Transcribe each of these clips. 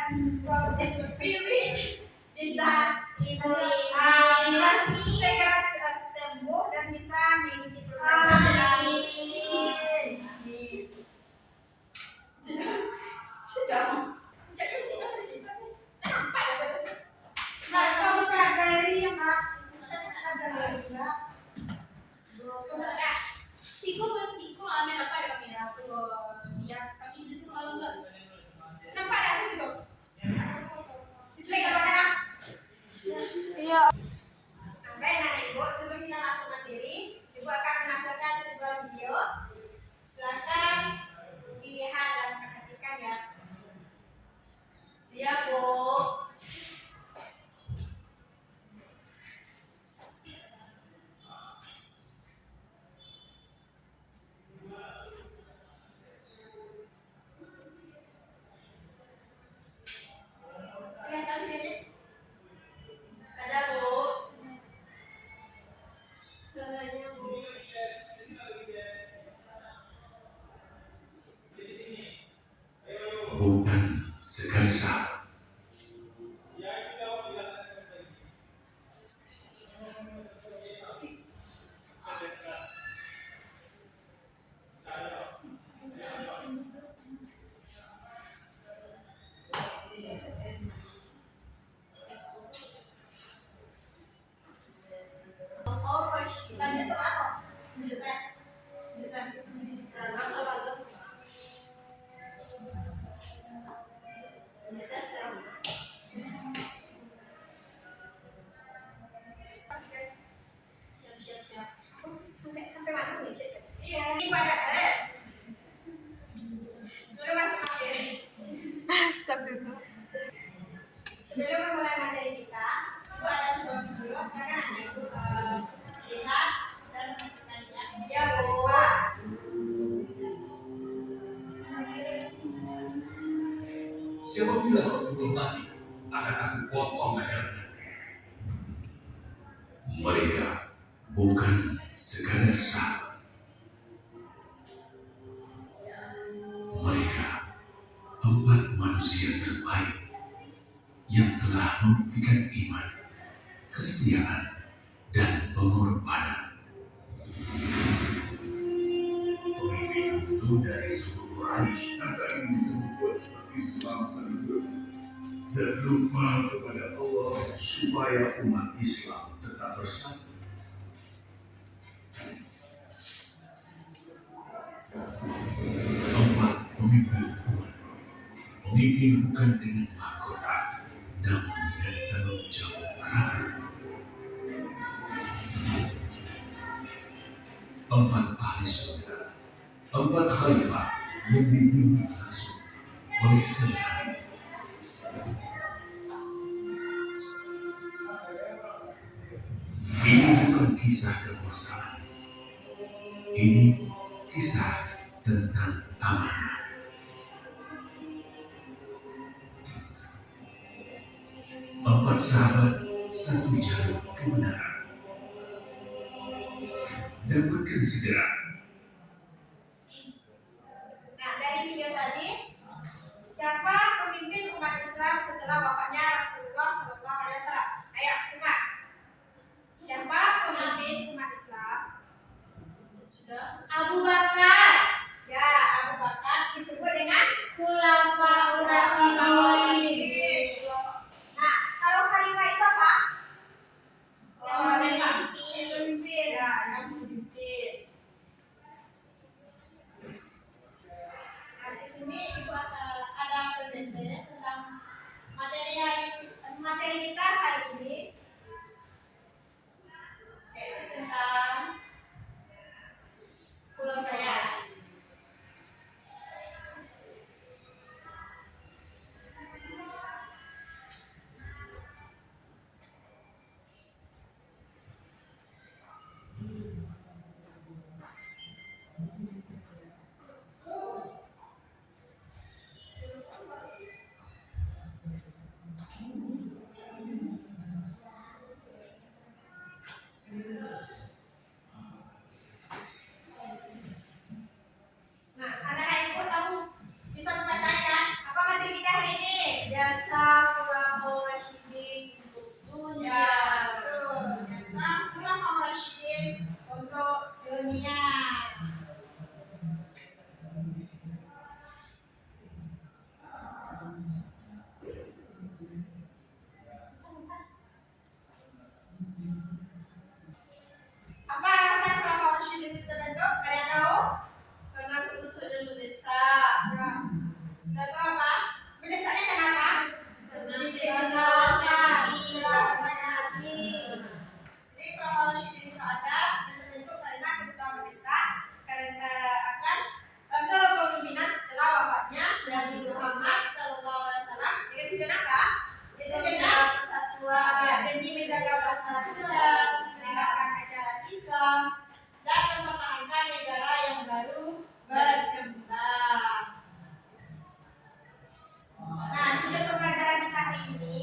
Bibi bisa Ibu bisa segera sembuh dan bisa mengikuti program kami. Amin. Sedang. Jadi sini ada siapa sih? Nampak ada pada sini. Nah, kalau tak galeri ya Kak, bisa ada galeri ya. siku ame apa ya kami aku dia kami situ kalau so. Nampak ada di situ. Situ lagi apa? Iya. Baik, anak ibu, sebelum kita masuk materi, ibu akan menampilkan sebuah video. Silakan dilihat dan perhatikan ya. Siap, Bu. Kelihatan videonya? Ada, Bu. Suaranya, Bu. Bukan sekerja. Lanjut ke apa? Lanjutan. Sampai mana nih, Cik? Iya. Ibu ada sudah masuk materi. Astagfirullah. Sebelum memulai materi kita, ibu ada sebuah video. Silakan anak ibu lihat dan perhatikan ya. Ya, Bu. Siapa bilang kau sebelum mati akan aku potong lehernya? Mereka bukan sekadar sahabat. Mereka 4 manusia terbaik yang telah membuktikan iman, kesetiaan, dan pengorbanan. Pemimpin itu dari suku Quraisy akan disebut Islam sendiri dan lupa kepada Allah supaya umat Islam tetap bersatu. Empat pemimpin umat, pemimpin bukan dengan mahkota, namun dengan tanggung jawab berat. 4 ahli surga, 4 khalifah yang dipimpin langsung oleh Sang. Ini bukan kisah kekuasaan. Ini kisah tentang amanah. 4 sahabat, 1 jalur kebenaran. Dapatkan segera. Nah, dari video tadi, siapa pemimpin umat Islam setelah wafatnya Rasulullah SAW? Ayo, simak. Siapa pemimpin umat Islam? Sudah. Abu Bakar. Ya, Abu Bakar disebut dengan Khulafaur Rasyidin. Nah, kalau khalifah itu apa? Pemimpin. Ya, yang memimpin. Nah, di sini ibu ada penelitian tentang materi kita hari ini, yaitu tentang Pulau Jaya. jasa Khulafaur Rasyidin untuk dunia. Ya, betul. Jasa Khulafaur Rasyidin untuk dunia. Apa alasan Khulafaur Rasyidin itu terbentuk? Ada yang tahu? Karena untuk dan mendesak. Ya. Sudah tahu apa? Mendesaknya kenapa? Jadi Khulafaur Rasyidin itu ada dan terbentuk karena kebutuhan mendesak karena akan kepemimpinan setelah wafatnya Nabi Muhammad SAW dengan tujuan apa? Dengan persatuan. ya, demi menjaga persatuan, menegakkan ajaran Islam, dan mempertahankan negara yang baru berkembang. Nah, tujuan pembelajaran kita hari ini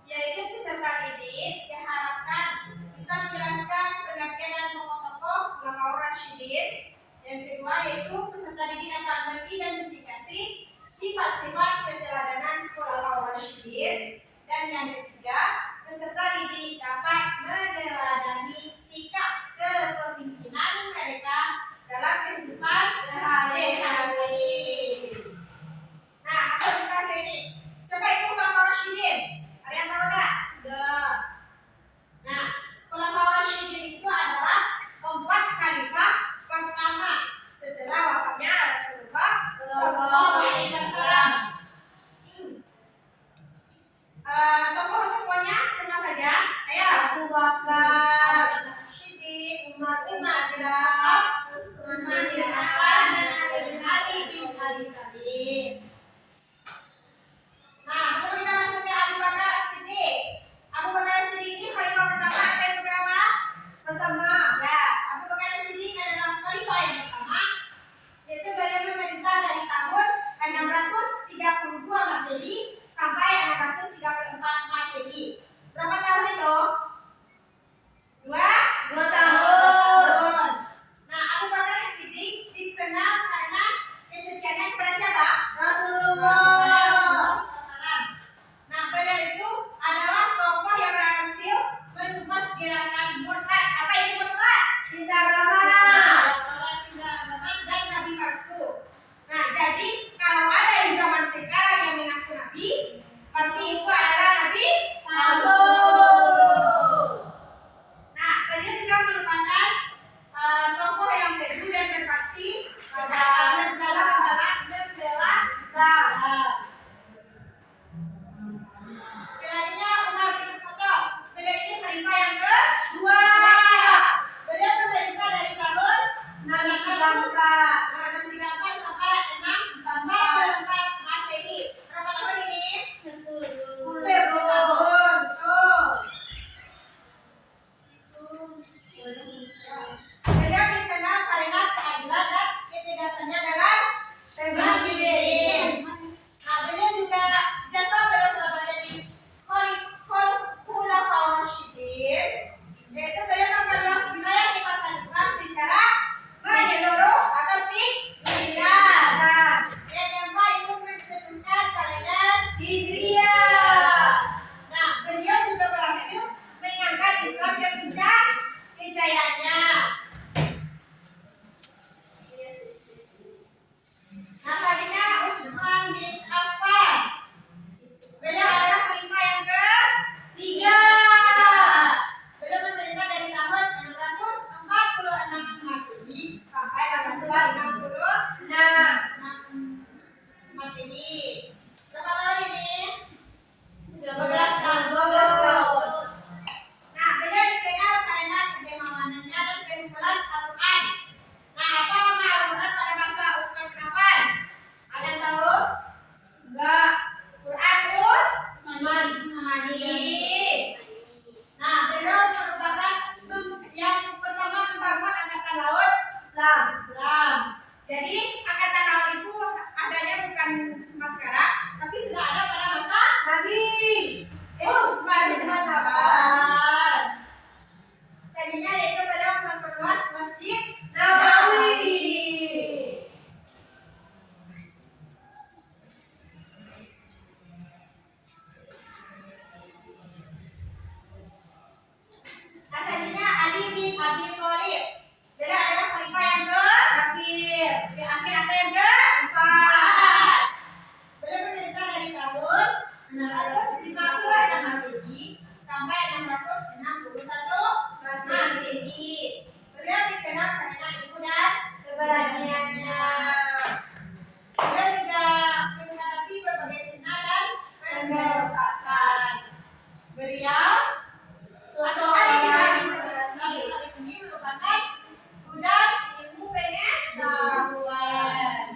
yaitu peserta didik diharapkan bisa menjelaskan pengertian dan tokoh-tokoh Khulafaur Rasyidin. Yang kedua yaitu peserta didik dapat mengidentifikasi sifat-sifat keteladanan Khulafaur Rasyidin. Dan yang ketiga, peserta didik dapat meneladani sikap kepemimpinan mereka dalam kehidupan sehari-hari. Nah, masuk kita ke ini. Siapa itu Khulafaur Rasyidin? Ada yang tahu nggak? Udah. Nah, Khulafaur Rasyidin itu adalah 4 khalifah pertama setelah wafatnya Rasulullah Sallallahu Alaihi Wasallam. Tokoh-tokohnya siapa saja? Ayo. Abu Bakar, Rasyidin, Umar bin Khattab, Khattab, Utsman bin Affan, dan Ali bin Abi Thalib. Nah, kalau kita masuk ke Abu Bakar As-Siddiq. Abu Bakar As-Siddiq ini khalifah pertama atau yang berapa? pertama. Ya, Abu Bakar As-Siddiq adalah khalifah yang pertama, yaitu beliau memerintah dari tahun 632 Masehi sampai 634 Masehi. Berapa tahun itu? 2 tahun. Nah, Abu Bakar As-Siddiq dikenal karena kesetiaannya kepada siapa? Rasulullah. Nah, beliau itu adalah tokoh yang berhasil menumpas gerakan murtad. Apa itu murtad? Cinta agama. Orang tidak agama dan nabi palsu. Nah, jadi kalau ada di zaman sekarang yang mengaku nabi, berarti itu adalah nabi Palsu. Nah, beliau juga merupakan tokoh yang teguh dan berbakti dalam membela Islam. Selanjutnya Umar bin Khattab. Beliau ini khalifah yang kedua. 2. Beliau memerintah dari tahun 634 sampai 644 Masehi. Berapa tahun ini? 10 tahun. Tuh. Beliau dikenal karena keadilan dan ketegasannya dalam memimpin. Nah, beliau juga jasa beliau selama jadi Khulafaur Rasyidin, yaitu beliau memperluas wilayah kekuasaan Islam secara menyeluruh atau signifikan. Yang keempat itu mencetuskan kalender Hijriah. Nah, beliau juga berhasil mengangkat Islam ke puncak kejayaannya. Nah, selanjutnya Utsman bin Affan. Beliau adalah khalifah yang ketiga. Beliau memerintah dari tahun 646 Masehi sampai 656 Nah, Masehi. Berapa tahun ini? Masehi sampai 661 Masehi. Beliau dikenal karena ibu dan keberaniannya. Beliau juga menghadapi berbagai fitnah dan pemberontakan. Beliau atau Ali ini merupakan budak ilmu pengetahuan.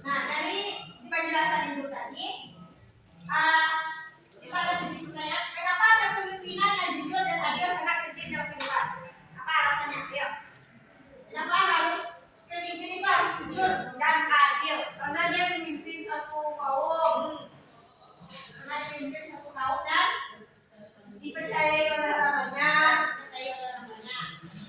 Nah, dari penjelasan ibu tadi, kita ada sisi pertanyaan, kenapa ada kepemimpinan yang jujur dan adil sangat penting dalam kehidupan? Apa alasannya? Ayo. Kenapa harus pemimpin itu harus jujur dan adil? Karena dia memimpin satu kaum. Karena dia memimpin satu kaum dan Dipercayai oleh orang banyak.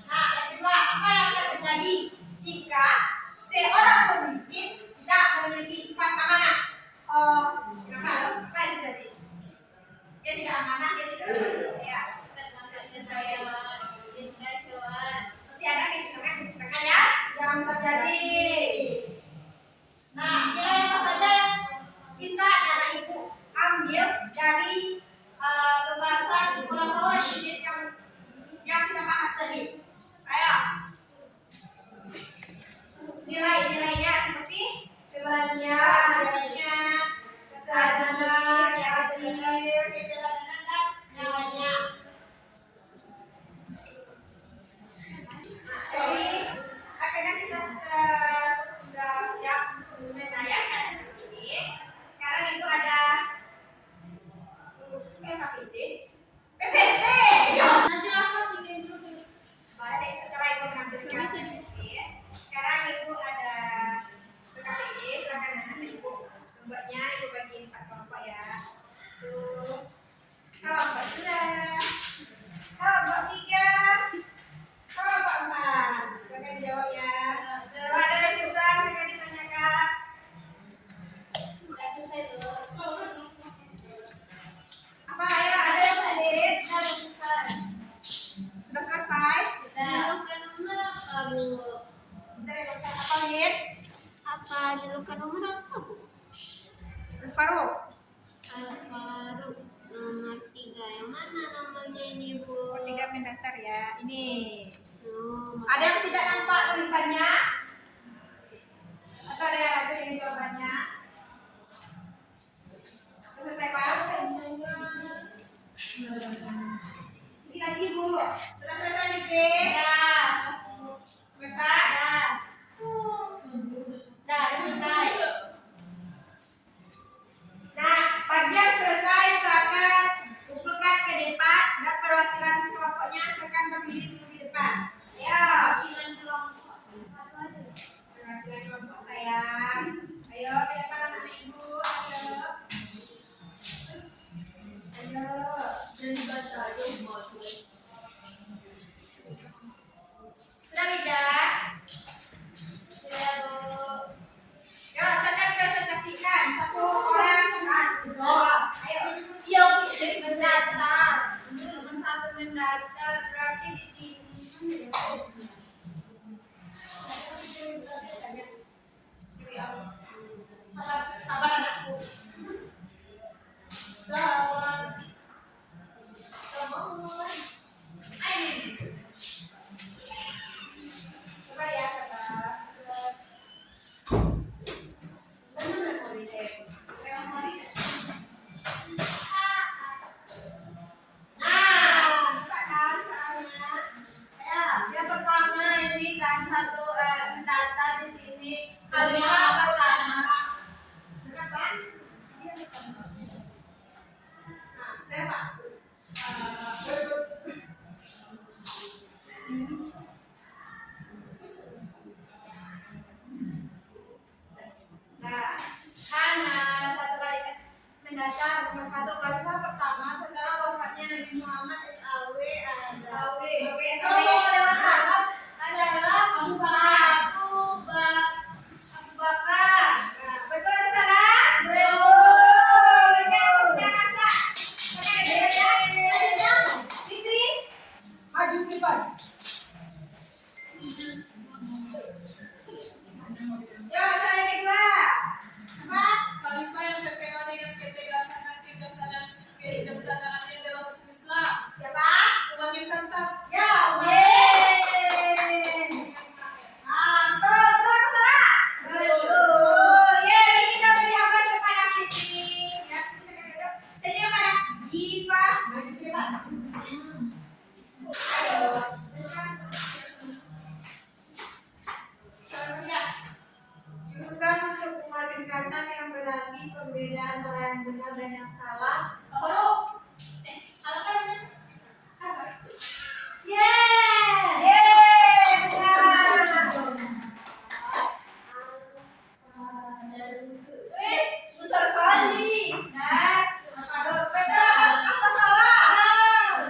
Nah, yang kedua, apa yang akan terjadi jika seorang pemimpin tidak memiliki sifat amanah? Apa yang terjadi? Dia tidak amanah, dia tidak percaya. Pasti ada kecelakaan ya yang terjadi. Nah, nilai apa saja yang bisa anak ibu ambil dari pembahasan pulau Syedid yang kita bahas tadi? Ayo. Nilai-nilainya seperti Keberanian, keteladanan, dan nyawanya. Jadi akhirnya kita sudah siap menayangkan ini. Sekarang itu ada PPT. nanti apa bikin dulu. Balik setelah ibu menampilkan PPT. Sekarang ibu ada PKPD. Silakan nanti ibu membuatnya. Ibu bagi 4 kelompok ya. Tuh. Kelompok 2, kelompok 3, kelompok 4. Silakan dijawab ya. Kalau ada yang susah silakan ditanyakan. Apa ya? Ada yang hadir? Sudah selesai? Julukan nomor apa, Bu? Bentar ya, Ustaz. Apa Lin? Apa julukan nomor apa, Bu? Faruk. Al-Faruq nomor 3. Yang mana nomornya ini, Bu? 3 mendaftar ya. Ini. Oh, Ada yang tidak nampak tulisannya? Atau ada yang lagi ini jawabannya? Sudah selesai Pak? Ini lagi Bu. Sudah selesai Niki? Bisa? Dah selesai. Nah, bagi yang selesai silakan kumpulkan ke depan dan perwakilan kelompoknya silakan berdiri dulu di depan. Ayo. Perwakilan kelompok sayang. Ayo ke depan anak ibu. Ayo. Ayo. Sudah Mida? Sudah, Bu. Yuk, silakan presentasikan satu orang satu soal. Ayo. Yang mendaftar. Nomor 1 mendaftar berarti di sini. Sabar anakku. Sabar. Ayo. Sabar ya, sabar. Yang pertama ini kan satu mendaftar di sini. Kalimat pertama. Satu kalimat mendasar nomor 1 kalimat pertama setelah wafatnya Nabi Muhammad SAW adalah Abu Bakar. Betul atau salah? Betul. Berikan tepuk tangan, Sa. Pakai Bukan untuk umat tingkatan yang berarti perbedaan antara yang benar dan yang salah. Baru. Kalau kan besar kali. Nah, betul apa salah?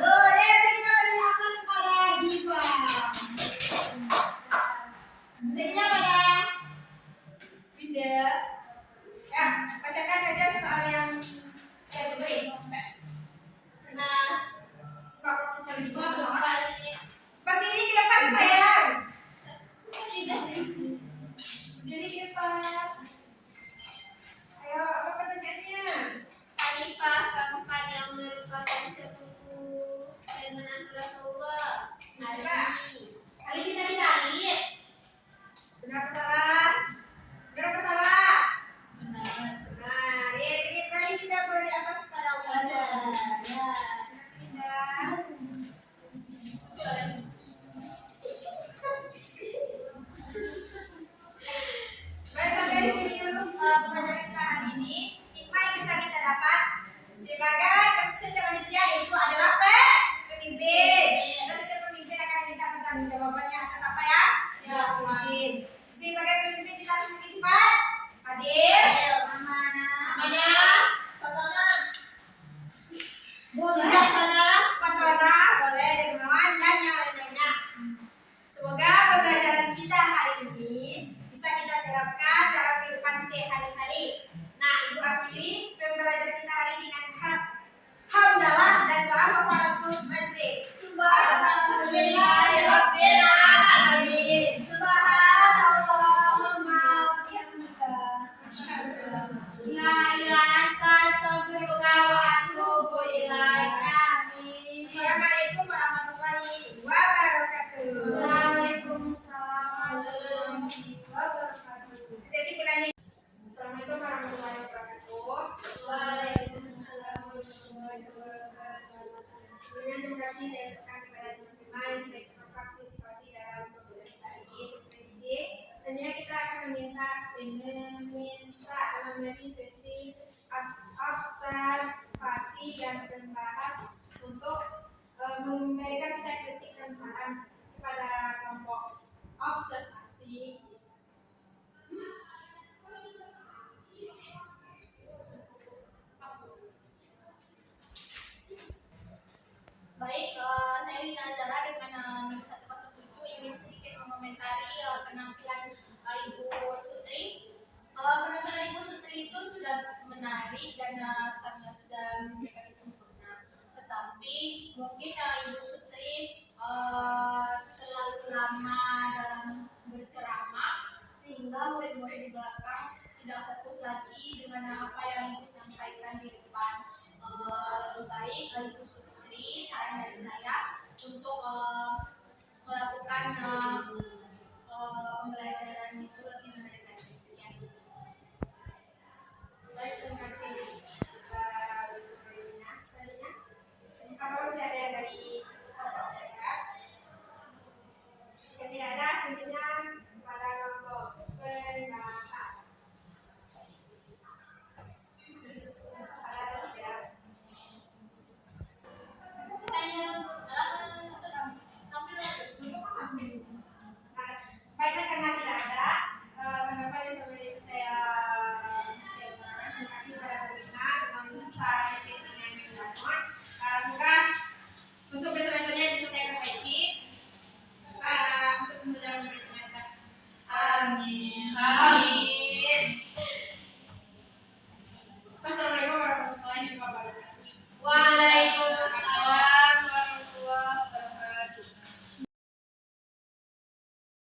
Loh, kita beri aplaus kepada Diva. Jadinya pada Binda. Ya, bacakan aja soal yang beri. Nah, sebab kita dua soal. kali. Berdiri ke depan sayang. Tidak. Berdiri ke depan. Ayo, apa pertanyaannya? Khalifah keempat yang merupakan sepupu dan menantu Rasulullah. Ali. Ali bin Abi Thalib. Benar apa salah? Benar apa salah? Benar. Nah, dikit kali kita beri aplaus kepada Allah. Ya, terima kasih Binda. Baik, sampai di sini dulu pembelajaran kita hari ini. Hikmah yang bisa kita dapat sebagai manusia manusia itu adalah pemimpin. Kita setiap pemimpin akan minta pertanggungjawabannya atas apa ya? Ya, Pemimpin. Sebagai pemimpin kita harus memiliki sifat adil, amanah, bijaksana, boleh, dermawan dan yang lain-lainnya. Semoga pembelajaran kita hari ini bisa kita terapkan dalam kehidupan sehari-hari. Nah, ibu akhiri pembelajaran kita hari ini dengan hamdalah dan doa kafaratul majlis. Alhamdulillahirabbil alamin. Subhanallahumma wa bihamdika. La ilaha anta astaghfiruka wa atubu ilaik. Amin. Assalamualaikum warahmatullahi wabarakatuh. Waalaikumsalam warahmatullahi wabarakatuh. Jadi bilangin Assalamualaikum warahmatullahi wabarakatuh. Waalaikumsalam warahmatullahi wabarakatuh. Sebelumnya terima kasih saya ucapkan kepada teman-teman yang sudah ikut berpartisipasi dalam pembelajaran kita ini untuk PJJ. Selanjutnya kita akan meminta mengenai sesi observasi dan membahas untuk memberikan saya kritik dan saran kepada kelompok observasi. Baik, saya Wina Zara dengan NIM 107 ingin sedikit mengomentari penampilan Ibu Sutri. Penampilan Ibu Sutri itu sudah menarik dan sangat sudah menunjukkan sempurna. Tetapi mungkin Ibu Sutri terlalu lama dalam berceramah sehingga murid-murid di belakang tidak fokus lagi dengan apa yang Ibu sampaikan di depan. Lebih baik Ibu Sutri, saran dari saya untuk melakukan pembelajaran